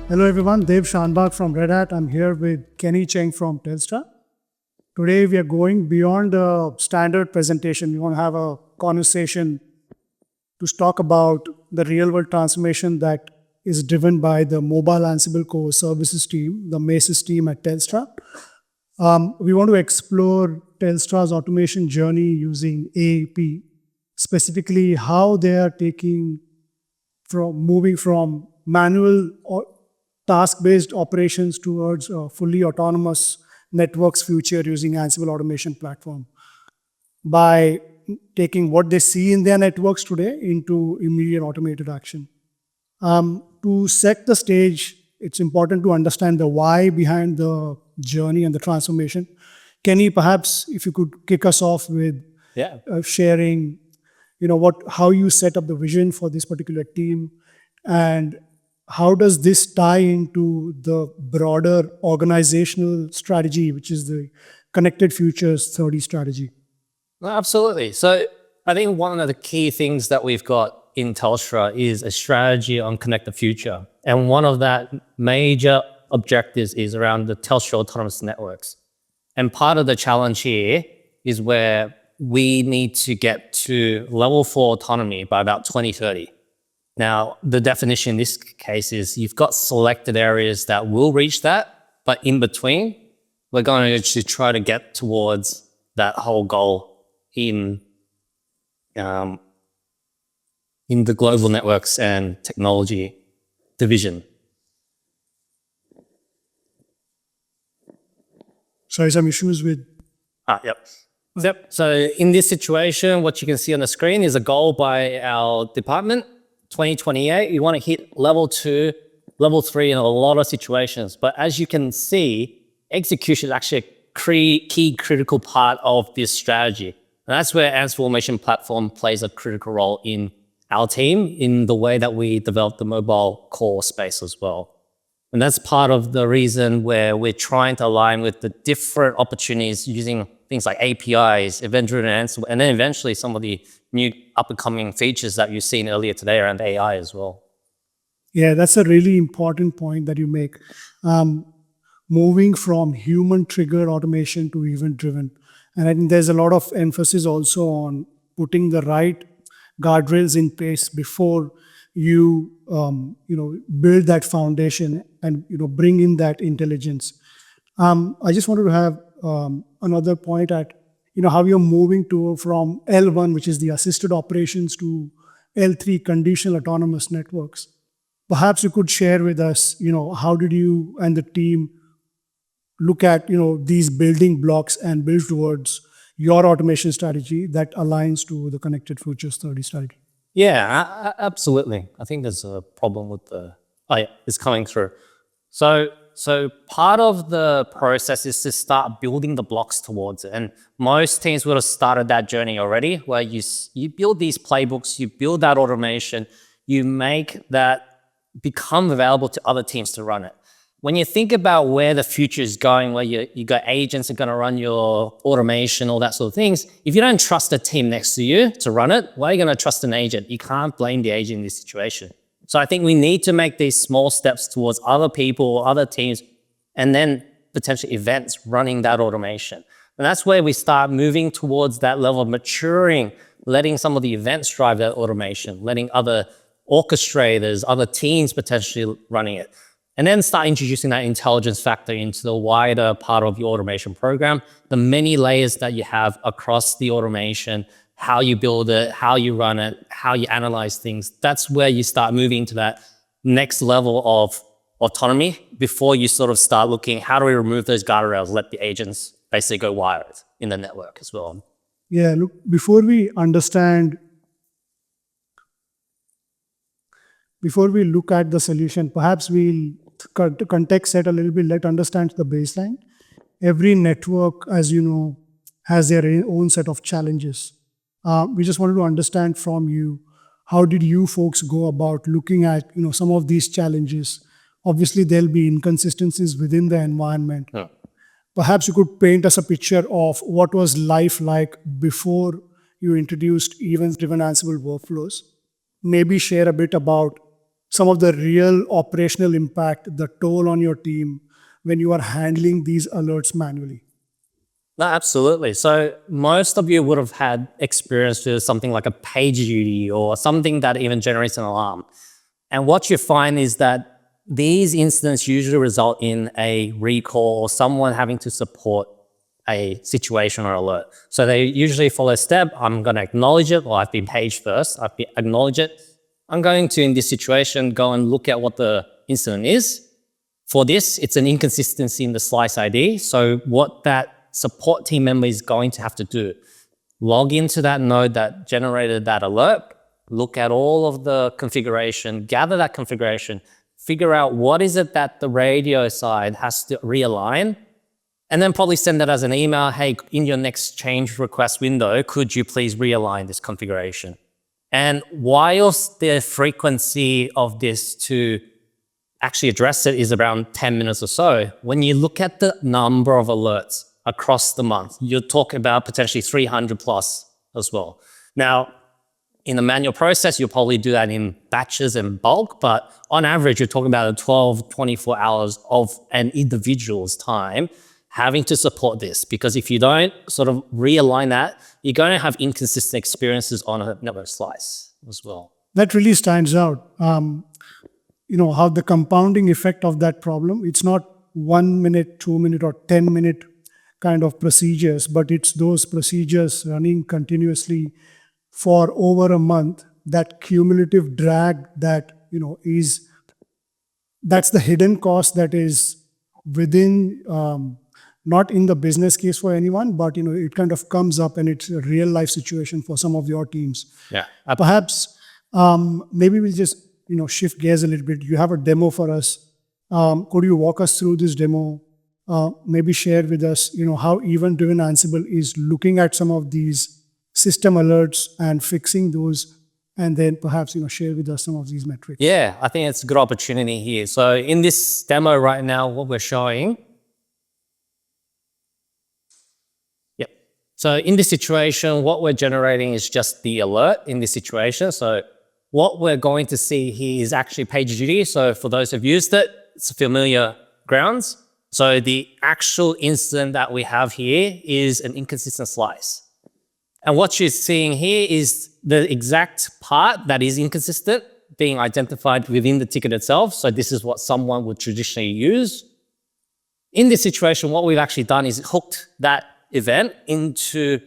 Hello everyone, Shanbhag from Red Hat. I'm here with Cheng from Telstra. Today we are going beyond the standard presentation. We want to have a conversation to talk about the real world transformation that is driven by the mobile Ansible core services team, the MASIS team at Telstra. We want to explore Telstra's automation journey using AAP, specifically how they are moving from manual or task-based operations towards a fully autonomous networks future using Ansible automation platform by taking what they see in their networks today into immediate automated action. To set the stage, it's important to understand the why behind the journey and the transformation. Kenny, perhaps if you could kick us off with sharing, how you set up the vision for this particular team, and how does this tie into the broader organizational strategy, which is the Connected Futures 30 strategy? Well, absolutely. So I think one of the key things that we've got in Telstra is a strategy on Connect the Future. And one of that major objectives is around the Telstra autonomous networks. And part of the challenge here is where we need to get to level 4 autonomy by about 2030. Now, the definition in this case is you've got selected areas that will reach that, but in between, we're going to try to get towards that whole goal in the global networks and technology division. Sorry, some issues with... Yep. So in this situation, what you can see on the screen is a goal by our department. 2028, you want to hit level 2, level 3 in a lot of situations. But as you can see, execution is actually a key critical part of this strategy. And that's where Ansible Automation Platform plays a critical role in our team, in the way that we develop the mobile core space as well. And that's part of the reason where we're trying to align with the different opportunities using things like APIs, event-driven Ansible, and then eventually some of the new up-and-coming features that you've seen earlier today around AI as well. Yeah, that's a really important point that you make. Moving from human-triggered automation to event-driven. And I think there's a lot of emphasis also on putting the right guardrails in place before you build that foundation and bring in that intelligence. I just wanted to have another point at how you're moving from L1, which is the assisted operations, to L3 conditional autonomous networks. Perhaps you could share with us, how did you and the team look at these building blocks and build towards your automation strategy that aligns to the Connected Futures 30 strategy? Yeah, absolutely. I think there's a problem with it's coming through. So part of the process is to start building the blocks towards it. And most teams would have started that journey already, where you build these playbooks, you build that automation, you make that become available to other teams to run it. When you think about where the future is going, where you got agents that are going to run your automation, all that sort of things, if you don't trust a team next to you to run it, why are you going to trust an agent? You can't blame the agent in this situation. So I think we need to make these small steps towards other people, other teams, and then potentially events running that automation. And that's where we start moving towards that level of maturing, letting some of the events drive that automation, letting other orchestrators, other teams potentially running it. And then start introducing that intelligence factor into the wider part of your automation program, the many layers that you have across the automation, how you build it, how you run it, how you analyze things. That's where you start moving into that next level of autonomy before you sort of start looking, how do we remove those guardrails, let the agents basically go wild in the network as well. Yeah, look, before we look at the solution, perhaps we'll context set a little bit, let's understand the baseline. Every network, as you know, has their own set of challenges. We just wanted to understand from you, how did you folks go about looking at some of these challenges? Obviously, there'll be inconsistencies within the environment. Yeah. Perhaps you could paint us a picture of what was life like before you introduced event-driven Ansible workflows. Maybe share a bit about some of the real operational impact, the toll on your team when you are handling these alerts manually? No, absolutely. So most of you would have had experience with something like a page duty or something that even generates an alarm. And what you find is that these incidents usually result in a recall or someone having to support a situation or alert. So they usually follow a step. I'm going to acknowledge it, or I've been paged first. Acknowledge it. I'm going to, in this situation, go and look at what the incident is. For this, it's an inconsistency in the slice ID. So what that support team member is going to have to do, log into that node that generated that alert, look at all of the configuration, gather that configuration, figure out what is it that the radio side has to realign, and then probably send that as an email, hey, in your next change request window, could you please realign this configuration? And whilst the frequency of this to actually address it is around 10 minutes or so, when you look at the number of alerts across the month, you're talking about potentially 300 plus as well. Now, in a manual process, you'll probably do that in batches and bulk, but on average, you're talking about 12, 24 hours of an individual's time having to support this, because if you don't sort of realign that, you're going to have inconsistent experiences on a network slice as well. That really stands out. How the compounding effect of that problem, it's not 1 minute, 2 minute, or 10-minute kind of procedures, but it's those procedures running continuously for over a month, that cumulative drag that, that's the hidden cost that is within, not in the business case for anyone, but, it kind of comes up and it's a real life situation for some of your teams. Yeah. Perhaps, maybe we'll just, shift gears a little bit. You have a demo for us. Could you walk us through this demo? Maybe share with us, how event-driven Ansible is looking at some of these system alerts and fixing those, and then perhaps, share with us some of these metrics. Yeah, I think it's a good opportunity here. So in this demo right now, what we're showing, so in this situation, what we're generating is just the alert in this situation. So what we're going to see here is actually PagerDuty. So for those who've used it, it's familiar grounds. So the actual incident that we have here is an inconsistent slice. And what you're seeing here is the exact part that is inconsistent being identified within the ticket itself. So this is what someone would traditionally use. In this situation, what we've actually done is hooked that event into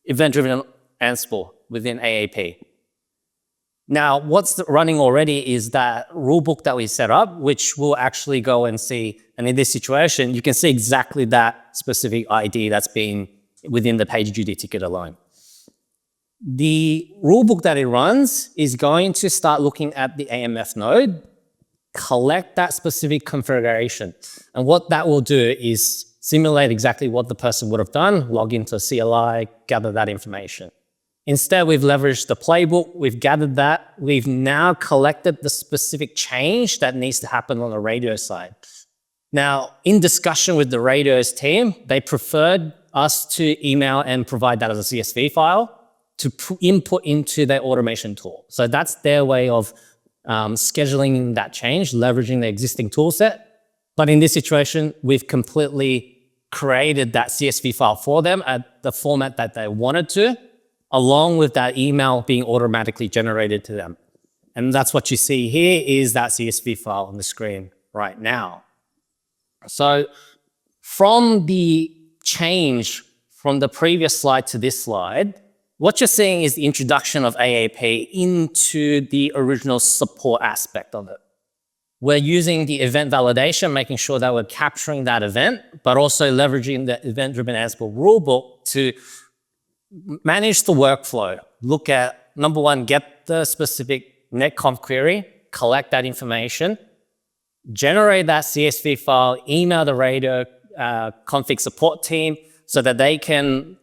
event-driven Ansible within AAP. Now, what's running already is that rulebook that we set up, which we'll actually go and see. And in this situation, you can see exactly that specific ID that's been within the PagerDuty ticket alone. The rulebook that it runs is going to start looking at the AMF node, collect that specific configuration. And what that will do is simulate exactly what the person would have done, log into CLI, gather that information. Instead, we've leveraged the playbook, we've gathered that, we've now collected the specific change that needs to happen on the radio side. Now, in discussion with the radios team, they preferred us to email and provide that as a CSV file to input into their automation tool. So that's their way of scheduling that change, leveraging the existing tool set. But in this situation, we've completely created that CSV file for them at the format that they wanted to, along with that email being automatically generated to them. And that's what you see here is that CSV file on the screen right now. So from the change from the previous slide to this slide, what you're seeing is the introduction of AAP into the original support aspect of it. We're using the event validation, making sure that we're capturing that event, but also leveraging the event-driven Ansible rulebook to manage the workflow. Look at, number one, get the specific netconf query, collect that information, generate that CSV file, email the radio config support team so that they can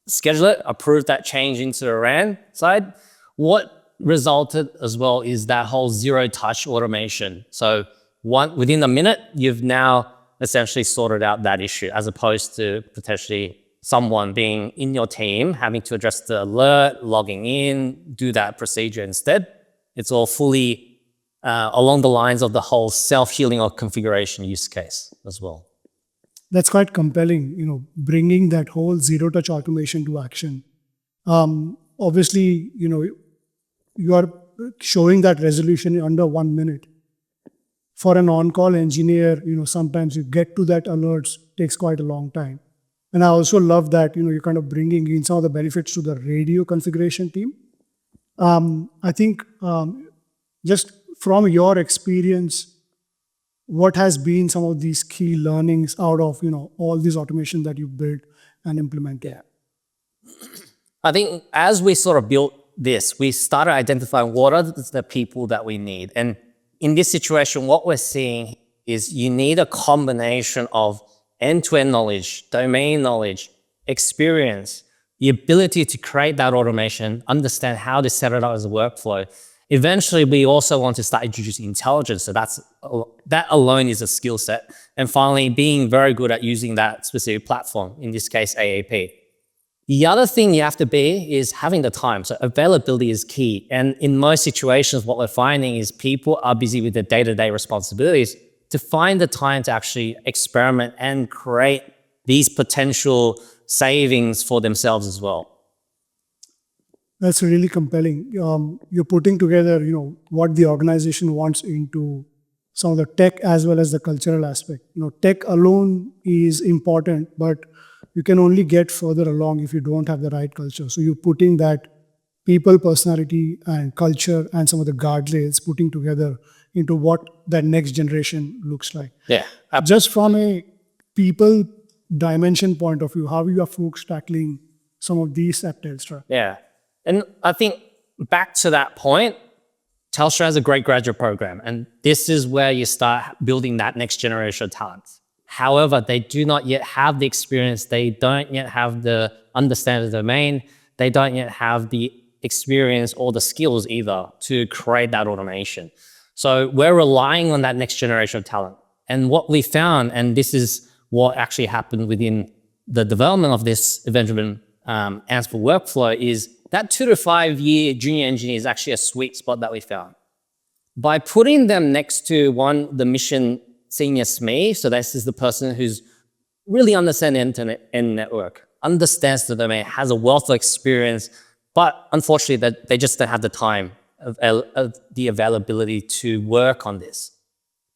schedule it, approve that change into the RAN side. What resulted as well is that whole zero-touch automation. So within a minute, you've now essentially sorted out that issue, as opposed to potentially someone being in your team having to address the alert, logging in, do that procedure instead. It's all fully along the lines of the whole self-healing or configuration use case as well. That's quite compelling, bringing that whole zero touch automation to action. Obviously, you are showing that resolution in under 1 minute. For an on-call engineer, sometimes you get to that alerts takes quite a long time. And I also love that, you're kind of bringing in some of the benefits to the radio configuration team. I think just from your experience, what has been some of these key learnings out of, all these automation that you built and implemented? Yeah. I think as we sort of built this, we started identifying what are the people that we need. And in this situation, what we're seeing is you need a combination of end-to-end knowledge, domain knowledge, experience, the ability to create that automation, understand how to set it up as a workflow. Eventually, we also want to start introducing intelligence. So that alone is a skill set. And finally, being very good at using that specific platform, in this case, AAP. The other thing you have to be is having the time. So availability is key. And in most situations, what we're finding is people are busy with their day-to-day responsibilities to find the time to actually experiment and create these potential savings for themselves as well. That's really compelling. You're putting together, what the organization wants into some of the tech as well as the cultural aspect. Tech alone is important, but you can only get further along if you don't have the right culture. So you're putting that people, personality, and culture and some of the guardrails putting together into what that next generation looks like. Yeah. Just from a people dimension point of view, how are you folks tackling some of these at Telstra? Yeah. And I think back to that point, Telstra has a great graduate program, and this is where you start building that next generation of talent. However, they do not yet have the experience. They don't yet have the understanding of the domain. They don't yet have the experience or the skills either to create that automation. So we're relying on that next generation of talent. And what we found, and this is what actually happened within the development of this event-driven Ansible workflow, is that 2 to 5 year junior engineer is actually a sweet spot that we found. By putting them next to the mission senior SME, so this is the person who's really understands the internet and network, understands the domain, has a wealth of experience, but unfortunately that they just don't have the time of the availability to work on this.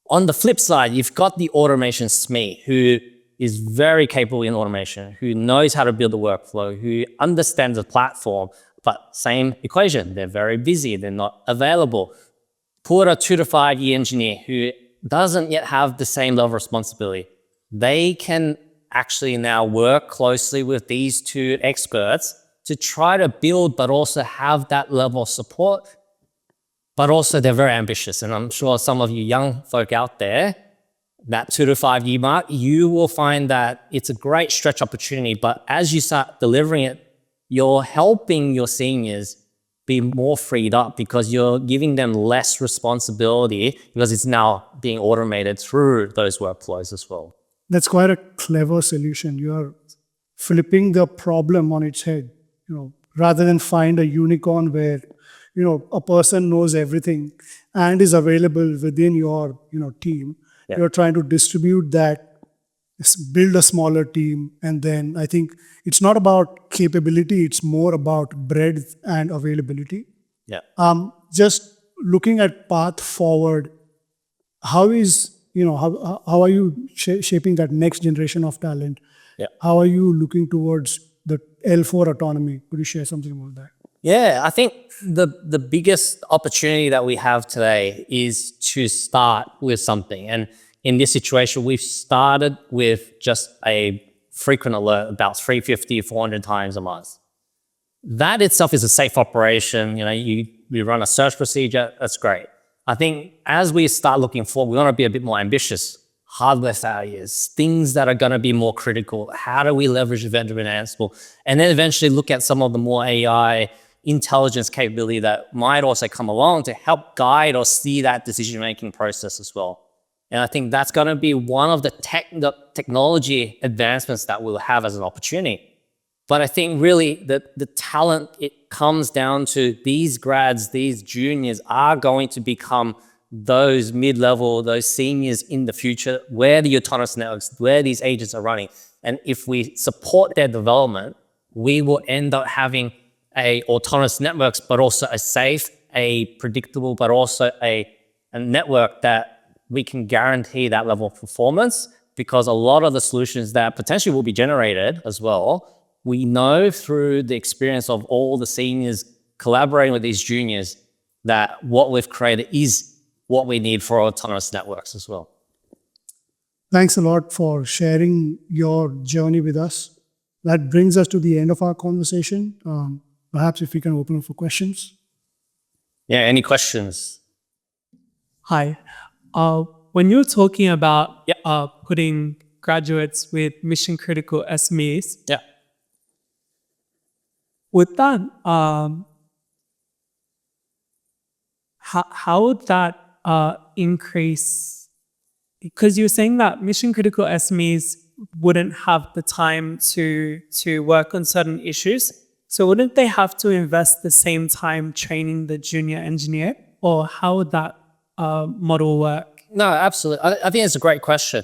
On the flip side, you've got the automation SME who is very capable in automation, who knows how to build a workflow, who understands the platform, but same equation, they're very busy, they're not available. Put a 2 to 5 year engineer who doesn't yet have the same level of responsibility. They can actually now work closely with these two experts to try to build, but also have that level of support. But also they're very ambitious. And I'm sure some of you young folk out there, that 2 to 5 year mark, you will find that it's a great stretch opportunity. But as you start delivering it, you're helping your seniors be more freed up because you're giving them less responsibility because it's now being automated through those workflows as well. That's quite a clever solution. You're flipping the problem on its head, rather than find a unicorn where, a person knows everything and is available within your, team. Yeah. You're trying to distribute that, build a smaller team. And then I think it's not about capability, it's more about breadth and availability. Yeah. Just looking at path forward, how is, how are you shaping that next generation of talent? Yeah. How are you looking towards the L4 autonomy? Could you share something about that? Yeah, I think the biggest opportunity that we have today is to start with something. And in this situation, we've started with just a frequent alert about 350, 400 times a month. That itself is a safe operation. You run a search procedure, that's great. I think as we start looking forward, we want to be a bit more ambitious. Hardware failures, things that are going to be more critical. How do we leverage event-driven Ansible? And then eventually look at some of the more AI intelligence capability that might also come along to help guide or see that decision-making process as well. And I think that's going to be one of the technology advancements that we'll have as an opportunity. But I think really the talent, it comes down to these grads, these juniors are going to become those mid-level, those seniors in the future, where the autonomous networks, where these agents are running. And if we support their development, we will end up having a autonomous networks, but also a safe, a predictable, but also a network that we can guarantee that level of performance, because a lot of the solutions that potentially will be generated as well, we know through the experience of all the seniors collaborating with these juniors that what we've created is what we need for autonomous networks as well. Thanks a lot for sharing your journey with us. That brings us to the end of our conversation. Perhaps if we can open up for questions. Yeah, any questions? Hi. When you're talking about putting graduates with mission critical SMEs, Yeah. would that how would that increase? Because you're saying that mission critical SMEs wouldn't have the time to work on certain issues. So wouldn't they have to invest the same time training the junior engineer, or how would that model work? No, absolutely. I think it's a great question.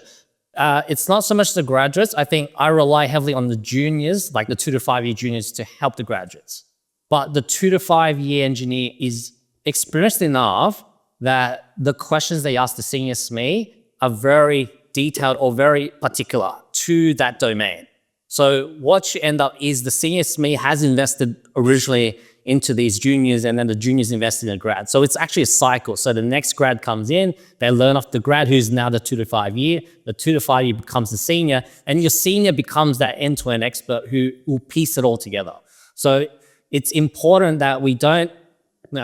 It's not so much the graduates. I think I rely heavily on the juniors, like the 2 to 5 year juniors, to help the graduates. But the 2 to 5 year engineer is experienced enough that the questions they ask the senior SME are very detailed or very particular to that domain. So what you end up is the senior SME has invested originally into these juniors, and then the juniors invested in a grad. So it's actually a cycle. So the next grad comes in, they learn off the grad who's now the 2 to 5 year, the 2 to 5 year becomes the senior, and your senior becomes that end-to-end expert who will piece it all together. So it's important that we don't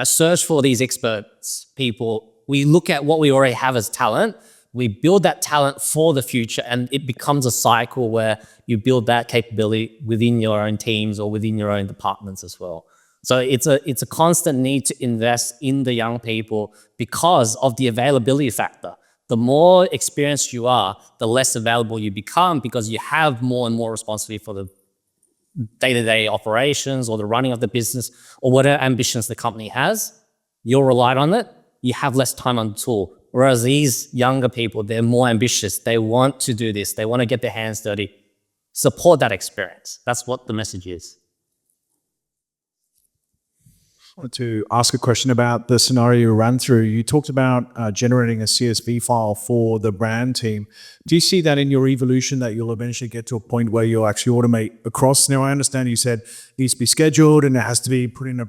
search for these experts, people. We look at what we already have as talent, we build that talent for the future, and it becomes a cycle where you build that capability within your own teams or within your own departments as well. So it's a constant need to invest in the young people because of the availability factor. The more experienced you are, the less available you become, because you have more and more responsibility for the day-to-day operations or the running of the business or whatever ambitions the company has. You're relied on it, you have less time on the tool. Whereas these younger people, they're more ambitious. They want to do this. They want to get their hands dirty. Support that experience. That's what the message is. I wanted to ask a question about the scenario you ran through. You talked about generating a CSV file for the brand team. Do you see that in your evolution that you'll eventually get to a point where you'll actually automate across? Now, I understand you said it needs to be scheduled and it has to be put in a,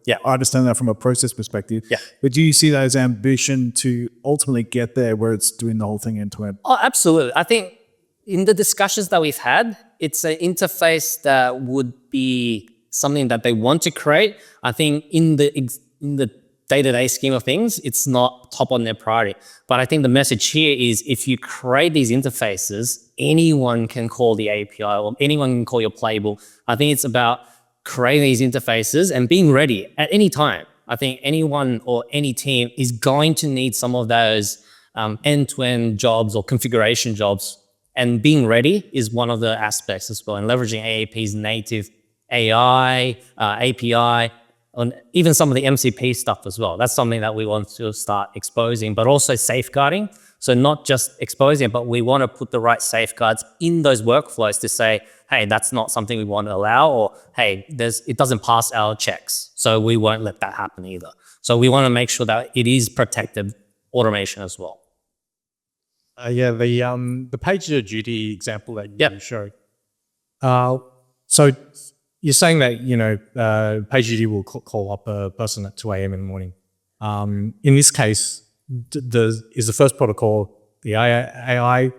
Yeah. I understand that from a process perspective. Yeah. But do you see that as ambition to ultimately get there where it's doing the whole thing end to end? Oh, absolutely. I think in the discussions that we've had, it's an interface that would be something that they want to create. I think in the day-to-day scheme of things, it's not top on their priority. But I think the message here is if you create these interfaces, anyone can call the API or anyone can call your playbook. I think it's about creating these interfaces and being ready at any time. I think anyone or any team is going to need some of those end-to-end jobs or configuration jobs. And being ready is one of the aspects as well. And leveraging AAP's native AI, API, and even some of the MCP stuff as well. That's something that we want to start exposing, but also safeguarding. So not just exposing it, but we want to put the right safeguards in those workflows to say, hey, that's not something we want to allow, or hey, it doesn't pass our checks, so we won't let that happen either. So we want to make sure that it is protected automation as well. The PagerDuty example that you showed. So you're saying that, PagerDuty will call up a person at 2 a.m. in the morning. In this case, is the first protocol the AI,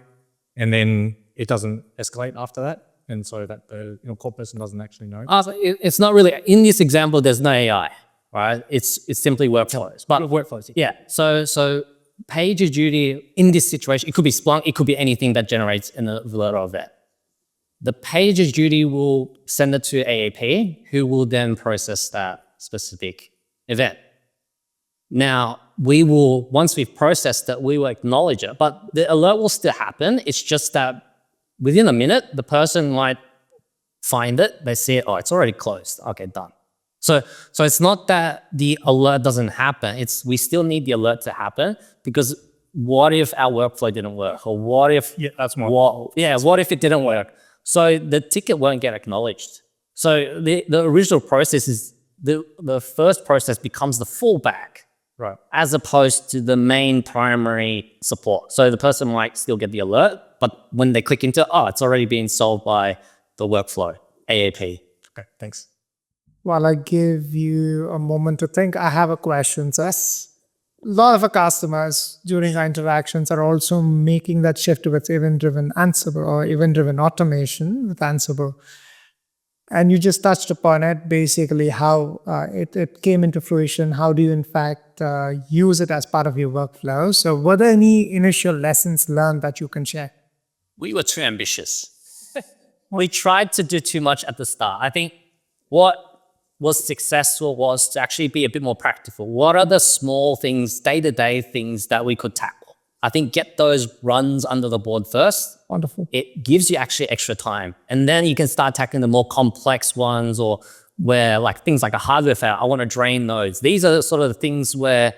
and then it doesn't escalate after that? And so that the call person doesn't actually know? It's not really, in this example, there's no AI, right? It's simply workflows. But Workflows. yeah, so PagerDuty in this situation, it could be Splunk, it could be anything that generates an alert or event. The PagerDuty will send it to AAP, who will then process that specific event. Now, once we've processed it, we will acknowledge it, but the alert will still happen. It's just that within a minute, the person might find it, they see it, oh, it's already closed. Okay, done. So it's not that the alert doesn't happen. It's we still need the alert to happen because what if our workflow didn't work? Or what if that's more. what if it didn't work? So the ticket won't get acknowledged. So the original process is the first process becomes the fallback Right. as opposed to the main primary support. So the person might still get the alert, but when they click into, it's already being solved by the workflow, AAP. Okay, thanks. While I give you a moment to think, I have a question. So as a lot of our customers during our interactions are also making that shift towards event-driven Ansible or event-driven automation with Ansible. And you just touched upon it, basically how it came into fruition. How do you, in fact, use it as part of your workflow? So were there any initial lessons learned that you can share? We were too ambitious. We tried to do too much at the start. I think what was successful was to actually be a bit more practical. What are the small things, day-to-day things that we could tackle? I think get those runs under the board first. Wonderful. It gives you actually extra time. And then you can start tackling the more complex ones or where like things like a hardware fail, I want to drain those. These are sort of the things where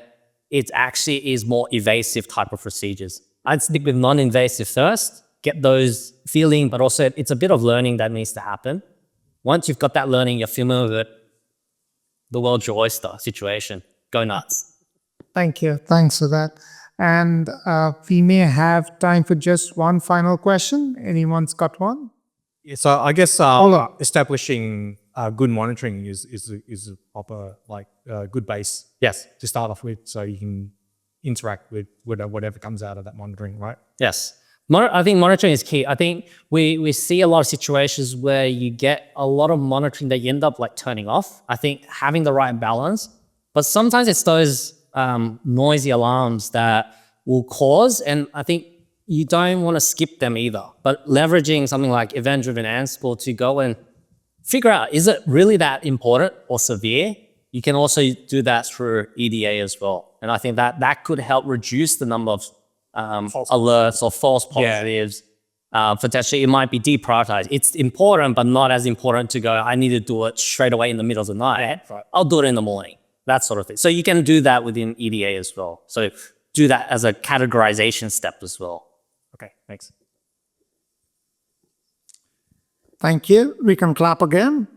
it actually is more evasive type of procedures. I'd stick with non-invasive first, get those feeling, but also it's a bit of learning that needs to happen. Once you've got that learning, you're familiar with it, the world's your oyster situation. Go nuts. Thank you. Thanks for that. And we may have time for just one final question. Anyone's got one? Yeah, so I guess establishing good monitoring is a proper good base. Yes. To start off with, so you can interact with whatever comes out of that monitoring, right? Yes. I think monitoring is key. I think we see a lot of situations where you get a lot of monitoring that you end up like turning off. I think having the right balance, but sometimes it's those noisy alarms that will cause, and I think you don't want to skip them either, but leveraging something like event-driven Ansible to go and figure out, is it really that important or severe? You can also do that through EDA as well. And I think that could help reduce the number of alerts or false positives. Potentially, it might be deprioritized. It's important, but not as important to go, I need to do it straight away in the middle of the night. Right. I'll do it in the morning, that sort of thing. So you can do that within EDA as well. So do that as a categorization step as well. Okay, thanks. Thank you. We can clap again.